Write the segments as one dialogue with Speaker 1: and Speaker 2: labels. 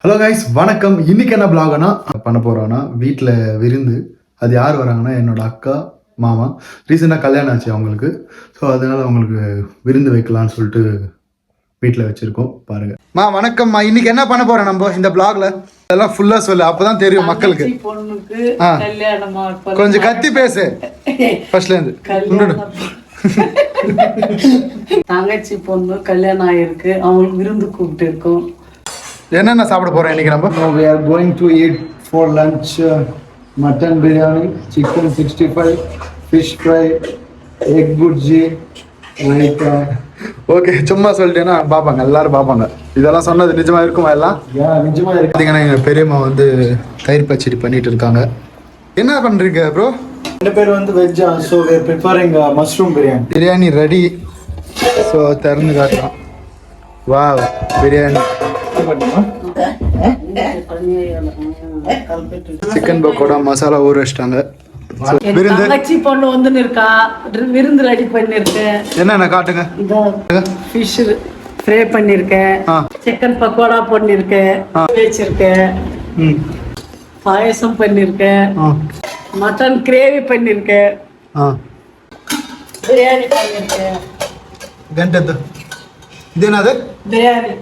Speaker 1: Hello guys, வணக்கம். இன்னைக்கு என்ன பிளாக்னா பண்ண போறோம்னா வீட்டில் விருந்து. அது யார் வராங்கன்னா என்னோட அக்கா மாமா. ரீசெண்டாக கல்யாணம் ஆச்சு அவங்களுக்கு. ஸோ அதனால அவங்களுக்கு விருந்து வைக்கலாம்னு சொல்லிட்டு வீட்டில் வச்சிருக்கோம். பாருங்க. வணக்கம்மா. இன்னைக்கு என்ன பண்ண போறோம் நம்ம இந்த பிளாக்ல? அதெல்லாம் ஃபுல்லா சொல்லு, அப்பதான் தெரியும் மக்களுக்கு. கொஞ்சம் கத்தி பேசு ஃபர்ஸ்ட்ல இருந்து.
Speaker 2: தங்கச்சி பொண்ணு கல்யாணம் ஆயிருக்கு, அவங்களுக்கு விருந்து கூப்பிட்டு இருக்கோம்.
Speaker 1: என்னென்ன சாப்பிட போறோம் இன்னைக்கு நம்ம?
Speaker 3: We are going to eat for lunch mutton biryani, chicken 65, fish fry, egg burji, raita.
Speaker 1: Okay, சும்மா சொல்லிட்டேன்னா பார்ப்பாங்க, எல்லாரும் பார்ப்பாங்க. இதெல்லாம் சொன்னது நிஜமா இருக்குமா? எல்லாம்
Speaker 3: நிஜமா இருக்கு.
Speaker 1: பார்த்தீங்கன்னா எங்கள் பெரியம்மா வந்து தயிர் பச்சடி பண்ணிட்டு இருக்காங்க. என்ன பண்ணுறீங்க ப்ரோ?
Speaker 3: ரெண்டு பேர் வந்து veg, so we are preparing mushroom biryani.
Speaker 1: Biryani ready. So திறந்து காட்டலாம். வாவ், பிரியாணி. சிக்கன் பக்கோடா மசாலா ஊற வச்சிட்டாங்க. விருந்து
Speaker 2: தங்கச்சி பொண்ணு வந்து இருக்கா, விருந்து ரெடி பண்ணிருக்கேன்.
Speaker 1: என்னென்ன காட்டுங்க.
Speaker 2: ஃபிஷ் ஃப்ரை பண்ணிருக்கேன், சிக்கன் பக்கோடா பண்ணிருக்கேன், வச்சிருக்கேன், பாயசம் பண்ணிருக்கேன், மட்டன் கிரேவி பண்ணிருக்கேன், பிரியாணி பண்ணிருக்கேன்.
Speaker 1: கண்டது இது என்னது?
Speaker 2: பிரியாணி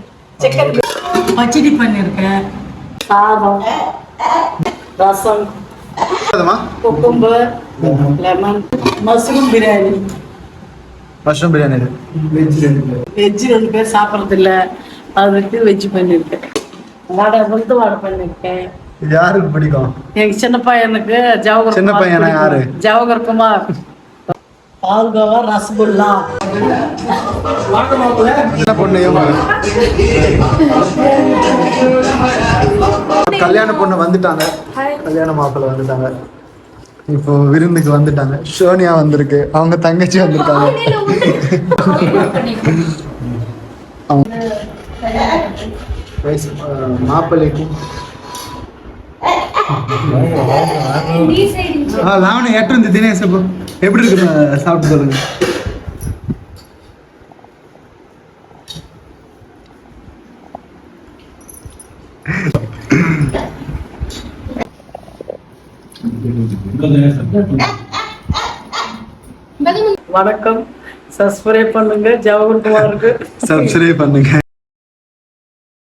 Speaker 2: சிக்கன் பச்சடி பண்ணிருக்கேன், சாதம், rasam, cucumber, lemon, mushroom biryani.
Speaker 1: Mushroom biryani
Speaker 2: veg ரெண்டு பேர் சாப்பிட்றது இல்லை, அதுக்கு வெஜ் பண்ணிருக்கேன். வடை பண்ணிருக்கேன்.
Speaker 1: யாருக்கு பிடிக்கும்?
Speaker 2: எங்க சின்ன பையனுக்கு ஜவஹர்.
Speaker 1: சின்ன பையனா யாரு?
Speaker 2: ஜவஹர் குமார். பால்கோவா, ரசகுல்லா.
Speaker 1: என்ன பொண்ணு? கல்யாண பொண்ணு வந்துட்டாங்க, கல்யாண மாப்பிள்ளை வந்துட்டாங்க. இப்போ விருந்துக்கு வந்துட்டாங்க. சோனியா வந்திருக்கு, அவங்க தங்கச்சி வந்திருக்காங்க. மாப்பிள்ளைக்கு லாவணி எட்டு இருந்து தினேஷ் எப்படி இருக்கு சாப்பிட்டு சொல்லுங்க.
Speaker 2: வணக்கம். சப்ஸ்கிரைப் பண்ணுங்க, ஜவஹர் குமாருக்கு
Speaker 1: சப்ஸ்கிரைப் பண்ணுங்க.